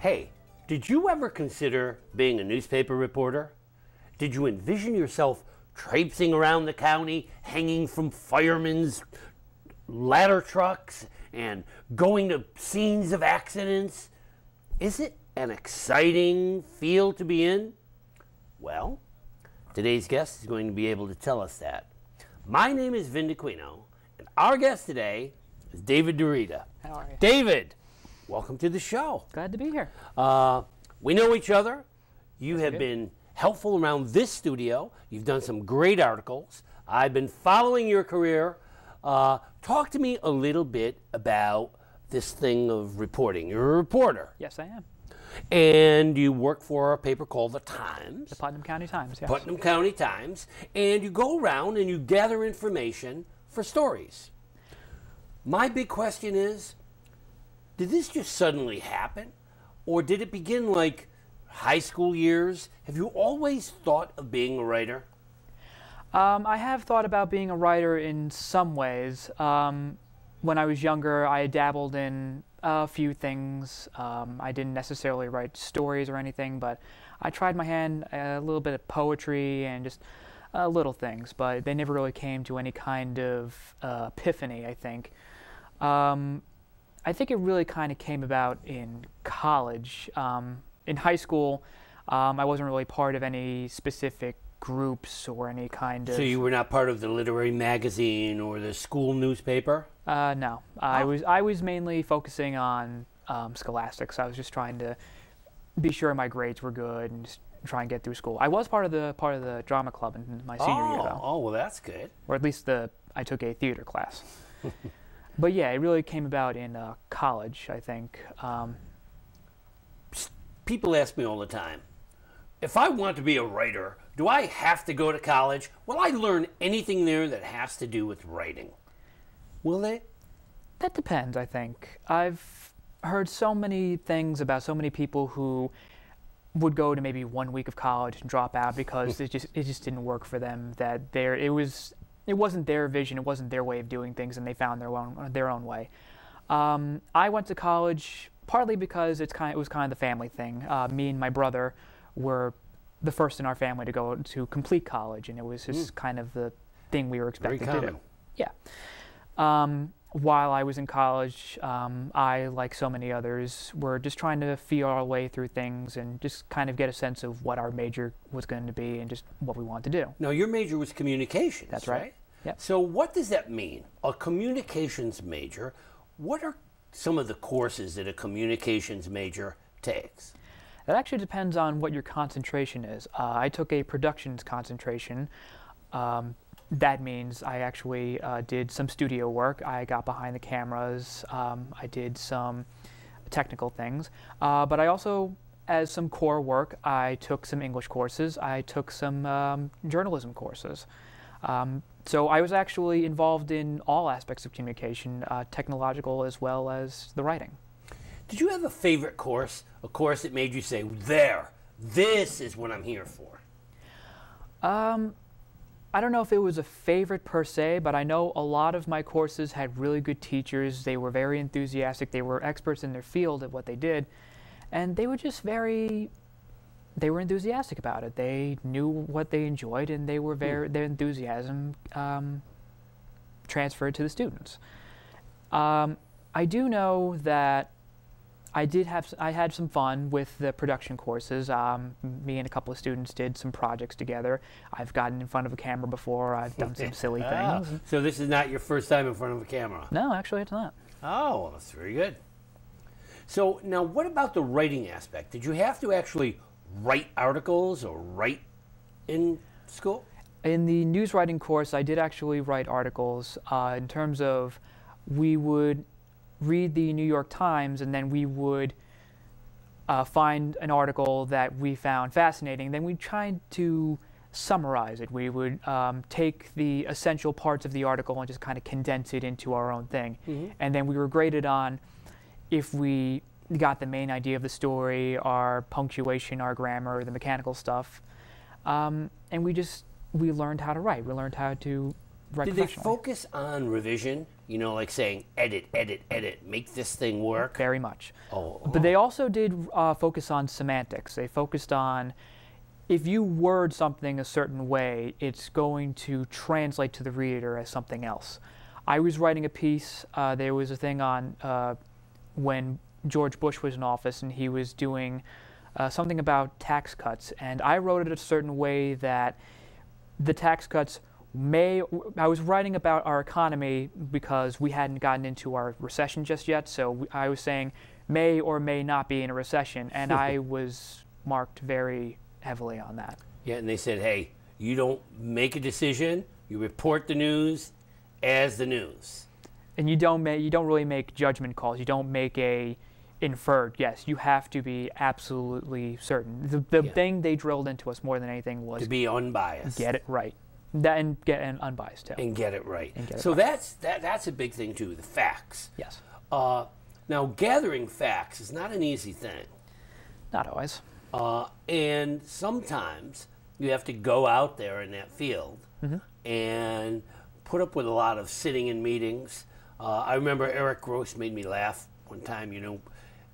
Hey, did you ever consider being a newspaper reporter? Did you envision yourself traipsing around the county, hanging from firemen's ladder trucks and going to scenes of accidents? Is it an exciting field to be in? Well, today's guest is going to be able to tell us that. My name is Vin Daquino, and our guest today is David DeRita. How are you? David, welcome to the show. Glad to be here. We know each other. You have been helpful around this studio. You've done some great articles. I've been following your career. Talk to me a little bit about this thing of reporting. You're a reporter. Yes, I am. And you work for a paper called The Times. The Putnam County Times, yes. Putnam County Times. And you go around and you gather information for stories. My big question is, did this just suddenly happen? Or did it begin like high school years? Have you always thought of being a writer? I have thought about being a writer in some ways. When I was younger, I dabbled in a few things. I didn't necessarily write stories or anything, but I tried my hand at a little bit of poetry and just little things, but they never really came to any kind of epiphany, I think. I think it really kind of came about in college. In high school, I wasn't really part of any specific groups or any kind of... So you were not part of the literary magazine or the school newspaper? No. I was mainly focusing on scholastics. I was just trying to be sure my grades were good and just try and get through school. I was part of the drama club in my senior year, though. Oh, well, that's good. Or at least I took a theater class. But yeah, it really came about in college, I think. People ask me all the time, if I want to be a writer, do I have to go to college? Will I learn anything there that has to do with writing? Will they? That depends, I think. I've heard so many things about so many people who would go to maybe 1 week of college and drop out because it just didn't work for them. That it wasn't their vision, it wasn't their way of doing things, and they found their own way. I went to college partly because it was kind of the family thing. Me and my brother were the first in our family to go to complete college, and it was just kind of the thing we were expected to do. Yeah. While I was in college, I, like so many others, were just trying to feel our way through things and just kind of get a sense of what our major was going to be and just what we wanted to do. Now, your major was communications, That's right. Yep. So what does that mean? A communications major, what are some of the courses that a communications major takes? That actually depends on what your concentration is. I took a productions concentration. That means I actually did some studio work. I got behind the cameras. I did some technical things. But I also, as some core work, I took some English courses. I took some journalism courses. So I was actually involved in all aspects of communication, technological as well as the writing. Did you have a favorite course, a course that made you say, there, this is what I'm here for? I don't know if it was a favorite per se, but I know a lot of my courses had really good teachers. They were very enthusiastic. They were experts in their field at what they did, and they were just they were enthusiastic about it. They knew what they enjoyed, and they were their enthusiasm transferred to the students. I do know that I had some fun with the production courses. Me and a couple of students did some projects together. I've gotten in front of a camera before. I've done some silly things. So this is not your first time in front of a camera? No, actually it's not. Oh, well, that's very good. So now what about the writing aspect? Did you have to actually write articles or write in school? In the news writing course, I did actually write articles. In terms of, we would read the New York Times, and then we would find an article that we found fascinating. Then we tried to summarize it. We would take the essential parts of the article and just kind of condense it into our own thing. And then we were graded on if we got the main idea of the story, our punctuation, our grammar, the mechanical stuff. And we learned how to write. We learned how to write Did they professionally. focus on revision? You know, like saying, edit, edit, edit, make this thing work? Very much. Oh. But they also did focus on semantics. They focused on, if you word something a certain way, it's going to translate to the reader as something else. I was writing a piece, there was a thing on when George Bush was in office, and he was doing something about tax cuts, and I wrote it a certain way that the tax cuts I was writing about our economy because we hadn't gotten into our recession just yet, so I was saying may or may not be in a recession, and I was marked very heavily on that. Yeah, and they said, hey, you don't make a decision, you report the news as the news. And you don't really make judgment calls. You don't make a inferred guess. You have to be absolutely certain. The thing they drilled into us more than anything was to be unbiased. Get it right. And unbiased too. And get it right. And get it so right. that's a big thing too, the facts. Yes. Now, gathering facts is not an easy thing. Not always. And sometimes you have to go out there in that field and put up with a lot of sitting in meetings. I remember Eric Gross made me laugh one time. You know,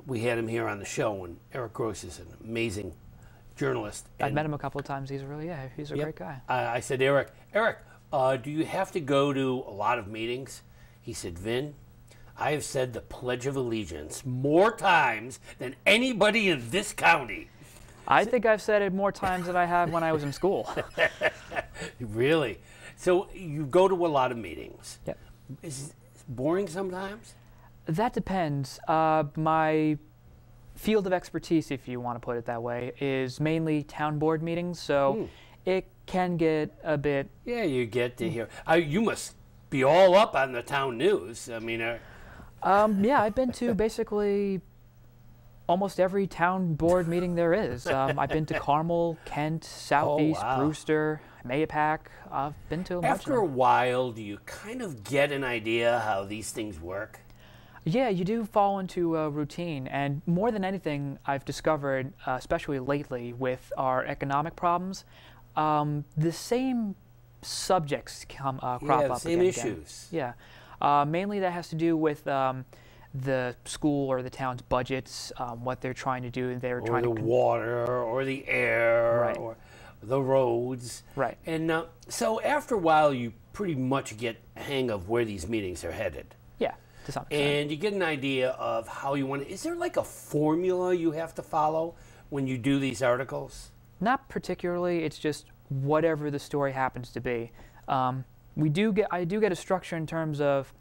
we had him here on the show, and Eric Gross is an amazing journalist. I've met him a couple of times. He's a great guy. I said, Eric, do you have to go to a lot of meetings? He said, Vin, I have said the Pledge of Allegiance more times than anybody in this county. I think I've said it more times than I have when I was in school. Really? So you go to a lot of meetings. Yep. Is it boring sometimes? That depends. My field of expertise, if you want to put it that way, is mainly town board meetings, so it can get a bit... Yeah, you get to hear. You must be all up on the town news. I mean... yeah, I've been to basically almost every town board meeting there is. I've been to Carmel, Kent, Southeast, Brewster, Mopac. I've been to a bunch After a while, do you kind of get an idea how these things work? Yeah, you do fall into a routine, and more than anything, I've discovered, especially lately with our economic problems, the same subjects crop up again. Same issues. Yeah, mainly that has to do with the school or the town's budgets, what they're trying to do. They're trying to water, or the air, or the roads. Right. And so after a while, you pretty much get a hang of where these meetings are headed. Yeah. And you get an idea of how you want to... Is there like a formula you have to follow when you do these articles? Not particularly. It's just whatever the story happens to be. I do get a structure in terms of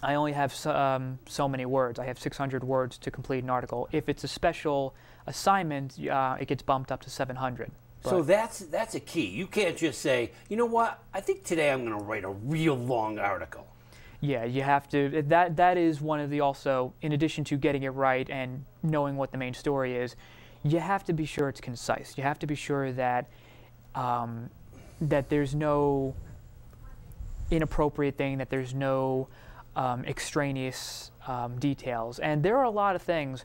I only have so many words. I have 600 words to complete an article. If it's a special assignment, it gets bumped up to 700. So that's a key. You can't just say, you know what, I think today I'm going to write a real long article. Yeah, you have to. That is one of the also, in addition to getting it right and knowing what the main story is, you have to be sure it's concise. You have to be sure that that there's no inappropriate thing, that there's no extraneous details. And there are a lot of things,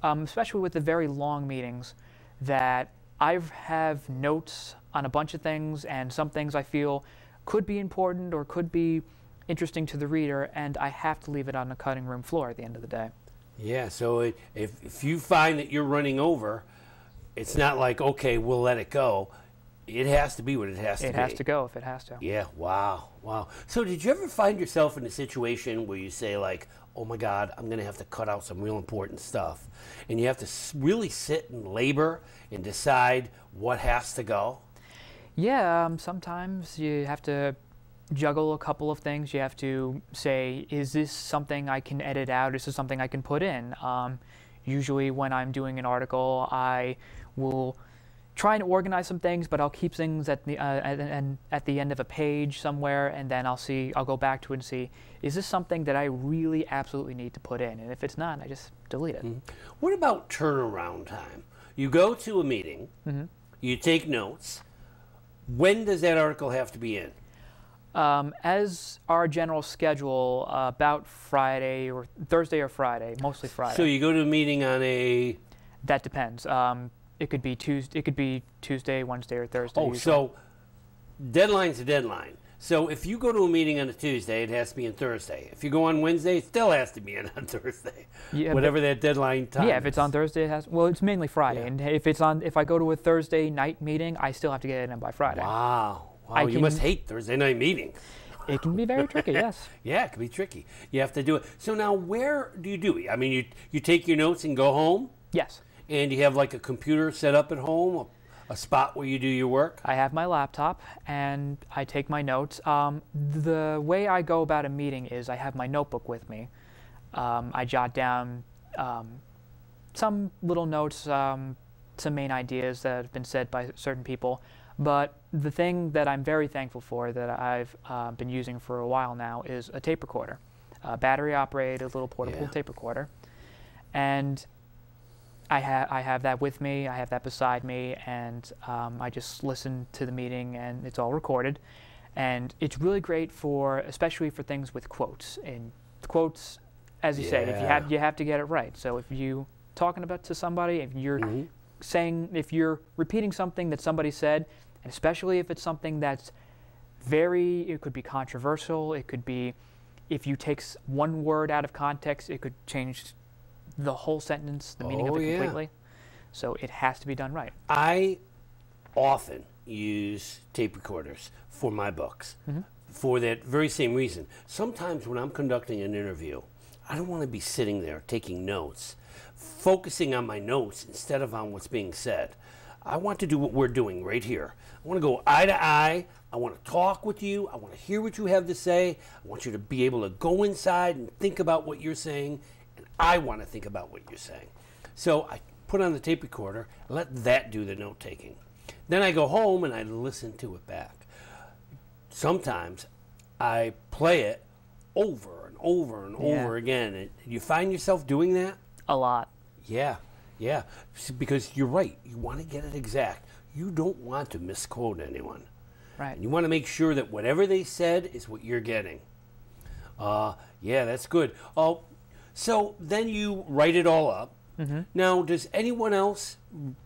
especially with the very long meetings, that I have notes on a bunch of things, and some things I feel could be important or could be interesting to the reader, and I have to leave it on the cutting room floor at the end of the day. Yeah, so if you find that you're running over, it's not like, okay, we'll let it go. It has to be what it has to be. It has to go if it has to. Yeah, wow. So did you ever find yourself in a situation where you say like, oh my God, I'm going to have to cut out some real important stuff, and you have to really sit and labor and decide what has to go? Yeah, sometimes you have to juggle a couple of things. You have to say, is this something I can edit out? Is this something I can put in? Usually when I'm doing an article, I will try and organize some things, but I'll keep things at the end of a page somewhere, and then I'll go back to it and see, is this something that I really absolutely need to put in? And if it's not, I just delete it. What about turnaround time? You go to a meeting, you take notes. When does that article have to be in? As our general schedule, about Friday or Thursday or Friday, mostly Friday. So you go to a meeting on a... That depends. It could be Tuesday, Wednesday, or Thursday. Oh, usually. so deadline's a deadline. So if you go to a meeting on a Tuesday, it has to be on Thursday. If you go on Wednesday, it still has to be on Thursday. Yeah, whatever that deadline time Yeah, if it's is. on Thursday, it has. Well, it's mainly Friday, Yeah. and if I go to a Thursday night meeting, I still have to get it in by Friday. Wow. Wow, I you must can- hate Thursday night meetings. It can be very tricky, yes. Yeah, it can be tricky. You have to do it. So now where do you do it? I mean, you take your notes and go home? Yes. And you have like a computer set up at home, a spot where you do your work? I have my laptop and I take my notes. The way I go about a meeting is I have my notebook with me. I jot down some little notes, some main ideas that have been said by certain people. But the thing that I'm very thankful for that I've been using for a while now is a tape recorder, a battery-operated little portable tape recorder. And I have that with me, I have that beside me, and I just listen to the meeting, and it's all recorded. And it's really great for, especially for things with quotes. And quotes, as you say, if you have to get it right. So if you talking about to somebody, if you're saying, if you're repeating something that somebody said, and especially if it's something that's it could be controversial, it could be, if you take one word out of context, it could change the whole sentence, the meaning of it completely. So it has to be done right. I often use tape recorders for my books for that very same reason. Sometimes when I'm conducting an interview, I don't want to be sitting there taking notes, focusing on my notes instead of on what's being said. I want to do what we're doing right here. I want to go eye to eye. I want to talk with you. I want to hear what you have to say. I want you to be able to go inside and think about what you're saying. And I want to think about what you're saying. So I put on the tape recorder, let that do the note taking. Then I go home and I listen to it back. Sometimes I play it over and over and over again. And you find yourself doing that? A lot. Yeah, yeah. Because you're right. You want to get it exact. You don't want to misquote anyone. Right. And you want to make sure that whatever they said is what you're getting. Yeah, that's good. So then you write it all up. Now, does anyone else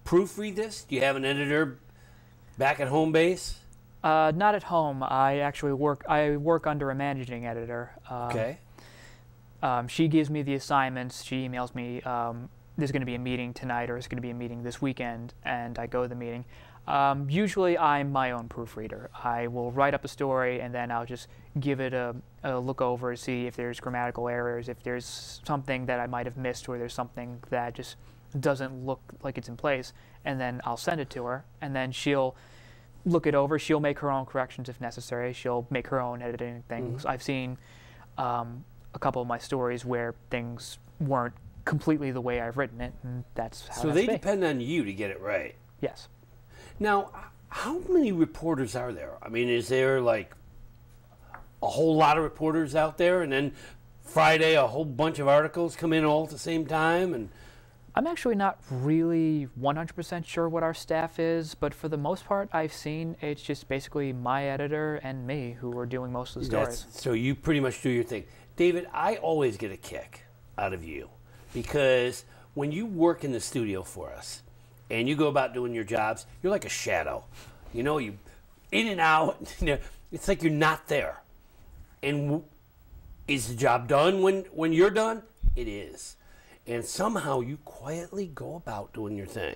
proofread this? Do you have an editor back at home base? Not at home. I actually work under a managing editor. Okay. She gives me the assignments. She emails me, there's going to be a meeting tonight or there's going to be a meeting this weekend, and I go to the meeting. Usually I'm my own proofreader. I will write up a story and then I'll just give it a look over to see if there's grammatical errors, if there's something that I might have missed, or there's something that just doesn't look like it's in place, and then I'll send it to her, and then she'll look it over. She'll make her own corrections if necessary. She'll make her own editing things. I've seen a couple of my stories where things weren't completely the way I've written it, and that's how So they depend on you to get it right. Yes. Now, how many reporters are there? I mean, is there like a whole lot of reporters out there, and then Friday a whole bunch of articles come in all at the same time? And I'm actually not really 100% sure what our staff is, but for the most part, I've seen it's just basically my editor and me who are doing most of the stories. So you pretty much do your thing. David, I always get a kick out of you because when you work in the studio for us and you go about doing your jobs, you're like a shadow. You know, you in and out. It's like you're not there. And is the job done when you're done? It is. And somehow you quietly go about doing your thing.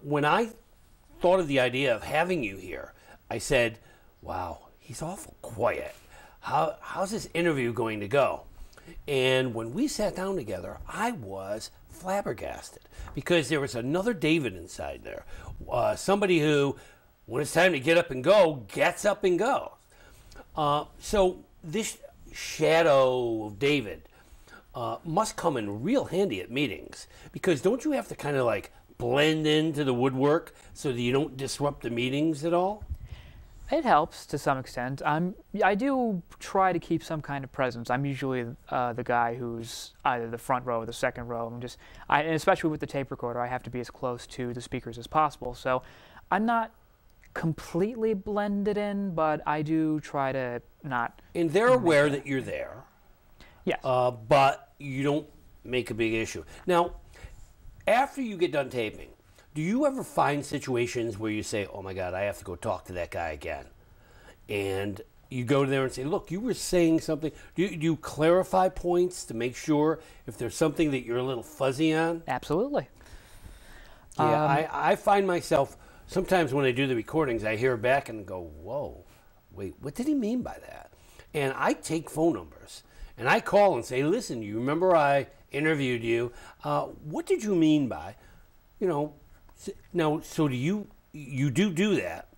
When I thought of the idea of having you here, I said, wow, he's awful quiet. How's this interview going to go? And when we sat down together, I was flabbergasted because there was another David inside there. Somebody who, when it's time to get up and go, gets up and goes. So this shadow of David must come in real handy at meetings, because don't you have to kind of like blend into the woodwork so that you don't disrupt the meetings at all? It helps to some extent. I do try to keep some kind of presence. I'm usually the guy who's either the front row or the second row. And especially with the tape recorder, I have to be as close to the speakers as possible. So I'm not completely blended in, but I do try to not. And they're aware that you're there. Yes. But you don't make a big issue. Now, after you get done taping, do you ever find situations where you say, oh my God, I have to go talk to that guy again? And you go there and say, look, you were saying something. Do you clarify points to make sure if there's something that you're a little fuzzy on? Absolutely. Yeah, I find myself, sometimes when I do the recordings, I hear back and go, whoa, wait, what did he mean by that? And I take phone numbers, and I call and say, listen, you remember I interviewed you. What did you mean by, now, so you do that,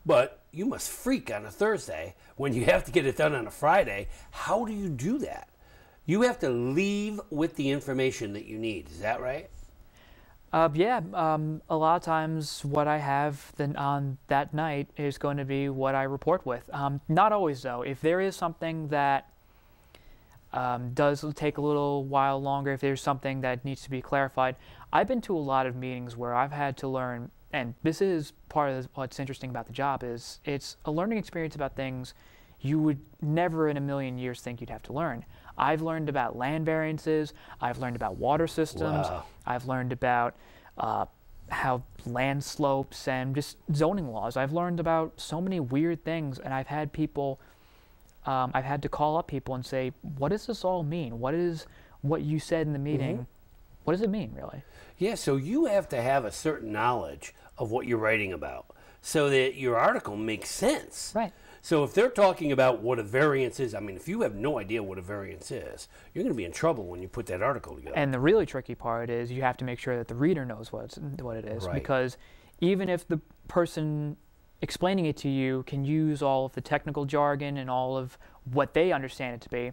but you must freak on a Thursday when you have to get it done on a Friday. How do you do that? You have to leave with the information that you need. Is that right? Yeah, a lot of times what I have then on that night is going to be what I report with. Not always, though. If there is something that does take a little while longer, if there's something that needs to be clarified, I've been to a lot of meetings where I've had to learn, and this is part of what's interesting about the job, is it's a learning experience about things you would never in a million years think you'd have to learn. I've learned about land variances, I've learned about water systems, Wow. I've learned about how land slopes and just zoning laws. I've learned about so many weird things, and I've had people, I've had to call up people and say, what does this all mean? What is what you said in the meeting? What does it mean, really? Yeah, so you have to have a certain knowledge of what you're writing about so that your article makes sense. Right. So if they're talking about what a variance is, I mean, if you have no idea what a variance is, you're going to be in trouble when you put that article together. And the really tricky part is you have to make sure that the reader knows what it is. Right. Because even if the person explaining it to you can use all of the technical jargon and all of what they understand it to be,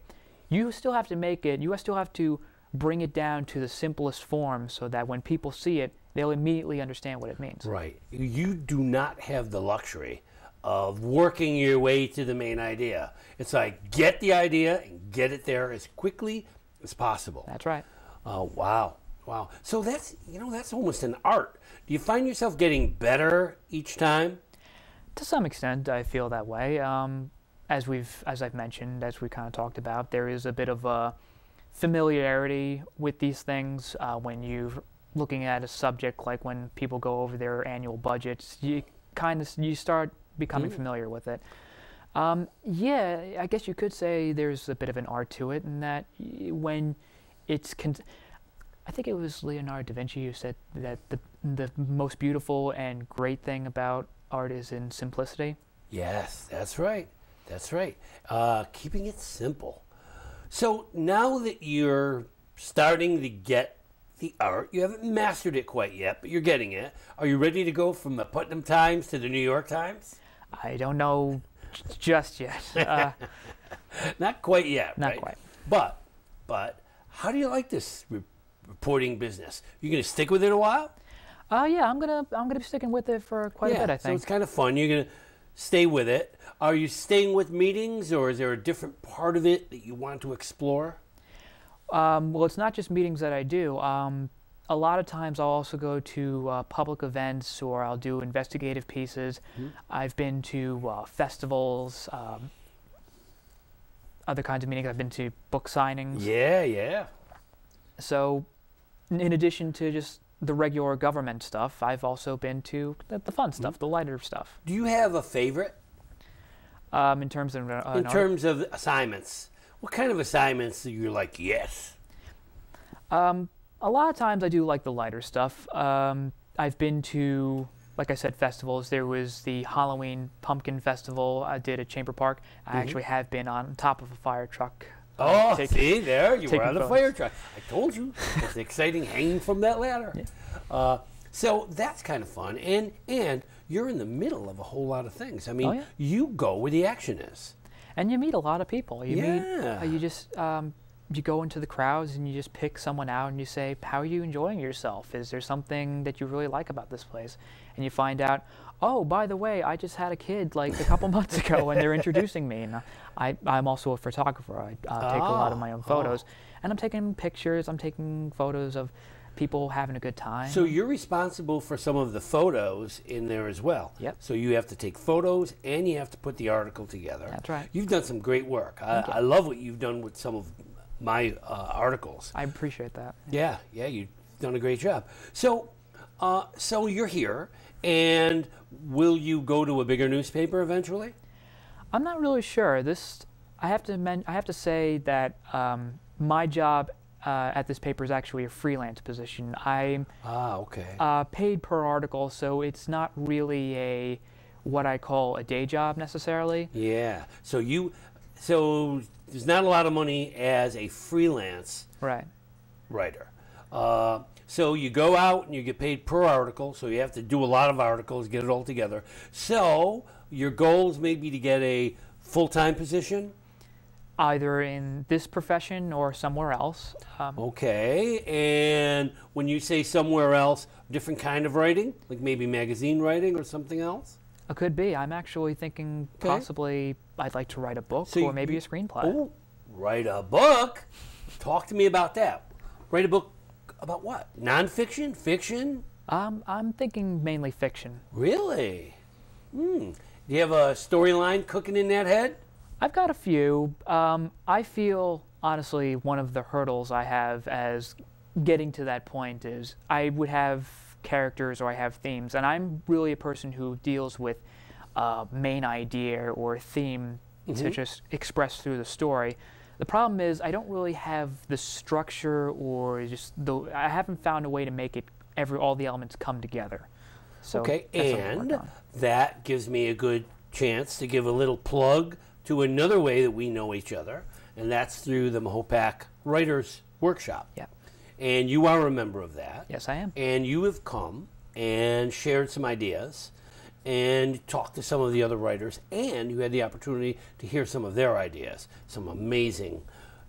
you still have to make it, you still have to bring it down to the simplest form so that when people see it, they'll immediately understand what it means. Right. You do not have the luxury of working your way to the main idea. It's like, get the idea and get it there as quickly as possible. That's right. Wow. Wow. So that's almost an art. Do you find yourself getting better each time? To some extent, I feel that way. As I've mentioned, as we kind of talked about, there is a bit of a familiarity with these things when you're looking at a subject, like when people go over their annual budgets. You start becoming familiar with it. Yeah, I guess you could say there's a bit of an art to it, in that when it's I think it was Leonardo da Vinci who said that the most beautiful and great thing about art is in simplicity. Yes, that's right. That's right. Keeping it simple. So now that you're starting to get the art, you haven't mastered it quite yet, but you're getting it. Are you ready to go from the Putnam Times to the New York Times? I don't know just yet. Not quite yet, Not right? quite. But how do you like this reporting business? You going to stick with it a while? Yeah, I'm gonna be sticking with it for quite a bit, I So think. it's kind of fun. You're going to stay with it. Are you staying with meetings, or is there a different part of it that you want to explore? Well, it's not just meetings that I do. A lot of times I'll also go to public events, or I'll do investigative pieces. I've been to festivals, other kinds of meetings. I've been to book signings. Yeah, yeah. So in addition to just the regular government stuff, I've also been to the fun stuff, the lighter stuff. Do you have a favorite? In terms of In terms of assignments, what kind of assignments are you like, yes? a lot of times I do like the lighter stuff. I've been to, like I said, festivals. There was the Halloween Pumpkin Festival I did at Chamber Park. I actually have been on top of a fire truck. Oh, see, there, you were taking on the photos. fire truck. I told you, it's exciting hanging from that ladder. Yeah. So that's kind of fun, and you're in the middle of a whole lot of things. I mean, Oh, yeah. you go where the action is. And you meet a lot of people. You Yeah. meet, you just, you go into the crowds and you just pick someone out and you say, how are you enjoying yourself? Is there something that you really like about this place? And you find out, oh, by the way, I just had a kid like a couple months ago and they're introducing me. And I'm also a photographer. I take a lot of my own photos. And I'm taking pictures, I'm taking photos of people having a good time. So you're responsible for some of the photos in there as well. Yep. So you have to take photos and you have to put the article together. That's right. You've done some great work. I love what you've done with some of my articles. I appreciate that. Yeah, you've done a great job. So, so you're here, and will you go to a bigger newspaper eventually? I'm not really sure. I have to say that my job at this paper is actually a freelance position. I'm okay. paid per article, so it's not really what I call a day job necessarily. Yeah. So there's not a lot of money as a freelance Right. writer. So you go out and you get paid per article, so you have to do a lot of articles, get it all together. So your goals may be to get a full-time position? Either in this profession or somewhere else. Okay, and when you say somewhere else, different kind of writing, like maybe magazine writing or something else? It could be. I'm actually thinking possibly I'd like to write a book or maybe a screenplay. Oh, write a book? Talk to me about that. Write a book about what? Non-fiction? Fiction? I'm thinking mainly fiction. Really? Do you have a storyline cooking in that head? I've got a few. I feel, honestly, one of the hurdles I have as getting to that point is I would have characters or I have themes, and I'm really a person who deals with main idea or theme to just express through the story. The problem is I don't really have the structure or I haven't found a way to make it all the elements come together. So okay, and that gives me a good chance to give a little plug to another way that we know each other, and that's through the Mopac Writers Workshop. Yeah. And you are a member of that. Yes, I am. And you have come and shared some ideas and talked to some of the other writers, and you had the opportunity to hear some of their ideas. Some amazing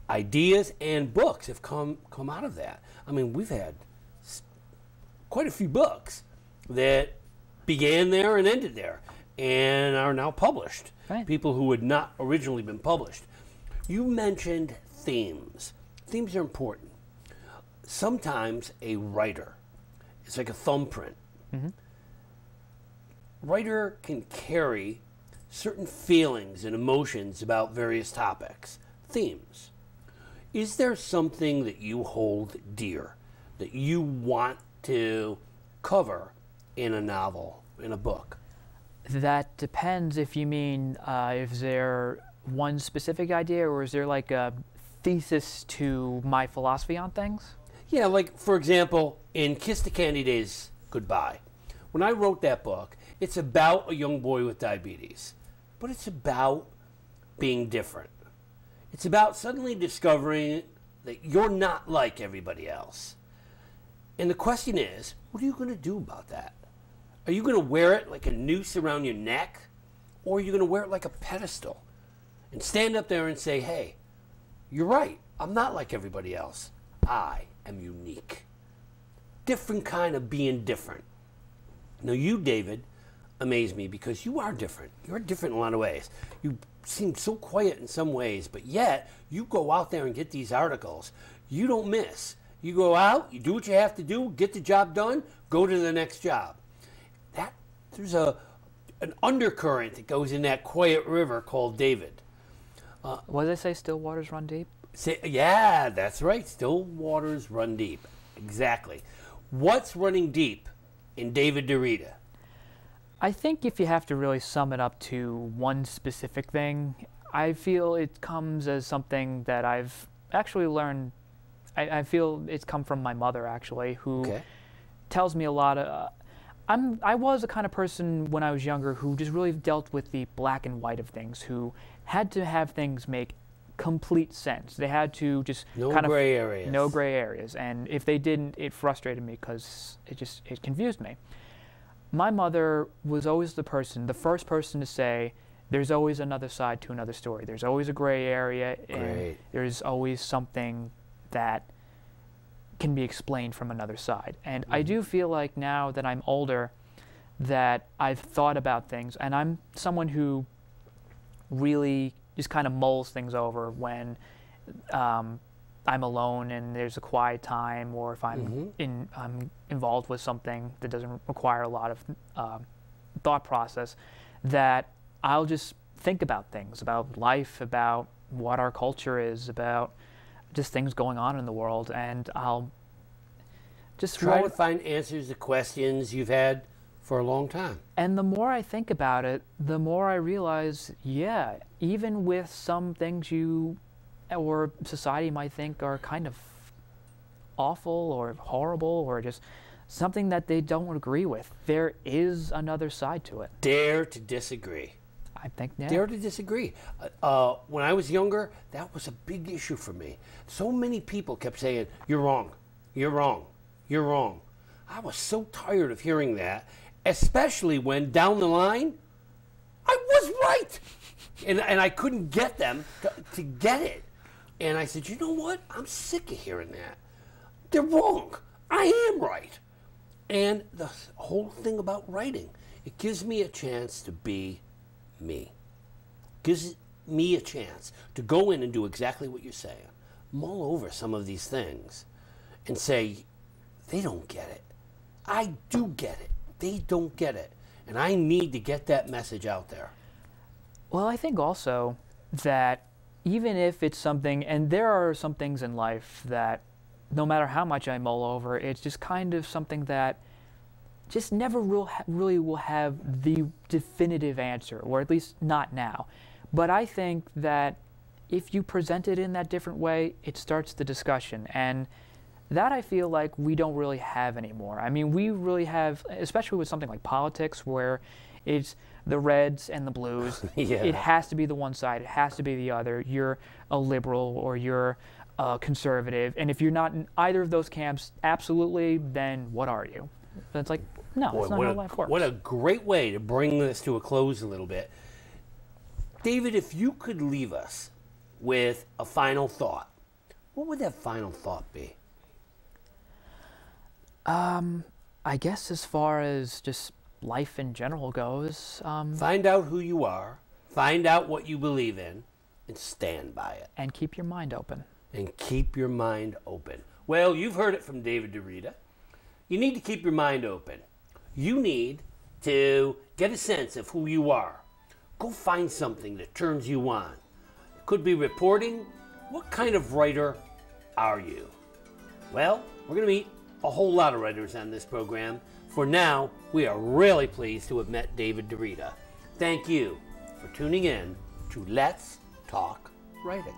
ideas and books have come out of that. I mean, we've had quite a few books that began there and ended there and are now published. Right. People who had not originally been published. You mentioned themes. Themes are important. Sometimes a writer is like a thumbprint. Writer can carry certain feelings and emotions about various topics, themes. Is there something that you hold dear, that you want to cover in a novel, in a book? That depends if you mean, is there one specific idea or is there like a thesis to my philosophy on things? Yeah, like, for example, in Kiss the Candy Days Goodbye, when I wrote that book, it's about a young boy with diabetes, but it's about being different. It's about suddenly discovering that you're not like everybody else. And the question is, what are you going to do about that? Are you going to wear it like a noose around your neck? Or are you going to wear it like a pedestal and stand up there and say, hey, you're right, I'm not like everybody else. I am unique. Different kind of being different. Now you, David, amaze me because you are different. You're different in a lot of ways. You seem so quiet in some ways, but yet you go out there and get these articles. You don't miss. You go out, you do what you have to do, get the job done, go to the next job. There's an undercurrent that goes in that quiet river called David. What did I say? Still waters run deep? Yeah, that's right. Still waters run deep. Exactly. What's running deep in David DeRita? I think if you have to really sum it up to one specific thing, I feel it comes as something that I've actually learned. I feel it's come from my mother, actually, who tells me a lot of... I was the kind of person when I was younger who just really dealt with the black and white of things, who had to have things make complete sense. They had to just no gray areas. No gray areas. And if they didn't, it frustrated me because it confused me. My mother was always the first person to say, there's always another side to another story. There's always a gray area, and there's always something that can be explained from another side. And I do feel like now that I'm older that I've thought about things, and I'm someone who really just kind of mulls things over when I'm alone and there's a quiet time, or if I'm I'm involved with something that doesn't require a lot of thought process, that I'll just think about things, about life, about what our culture is, about just things going on in the world, and I'll just try to find answers to questions you've had for a long time. And the more I think about it, the more I realize, yeah, even with some things you or society might think are kind of awful or horrible or just something that they don't agree with, there is another side to it. Dare to disagree. I think, yeah. Dare to disagree. When I was younger, that was a big issue for me. So many people kept saying, you're wrong, you're wrong, you're wrong. I was so tired of hearing that, especially when down the line, I was right. And I couldn't get them to get it. And I said, you know what? I'm sick of hearing that. They're wrong. I am right. And the whole thing about writing, it gives me a chance to be me. Gives me a chance to go in and do exactly what you're saying. Mull over some of these things and say, they don't get it. I do get it. They don't get it. And I need to get that message out there. Well, I think also that even if it's something, and there are some things in life that no matter how much I mull over, it's just kind of something that just never really will have the definitive answer, or at least not now. But I think that if you present it in that different way, it starts the discussion. And that I feel like we don't really have anymore. I mean, we really have, especially with something like politics, where it's the reds and the blues. Yeah. It has to be the one side. It has to be the other. You're a liberal or you're a conservative. And if you're not in either of those camps, absolutely, then what are you? It's like, no, Boy, that's not how life works. What a great way to bring this to a close a little bit. David, if you could leave us with a final thought, what would that final thought be? I guess as far as just life in general goes, Find out who you are, find out what you believe in, and stand by it. and keep your mind open. And keep your mind open. Well, you've heard it from David DeRita. You need to keep your mind open. You need to get a sense of who you are. Go find something that turns you on. It could be reporting. What kind of writer are you? Well, we're going to meet a whole lot of writers on this program. For now, we are really pleased to have met David DeRita. Thank you for tuning in to Let's Talk Writing.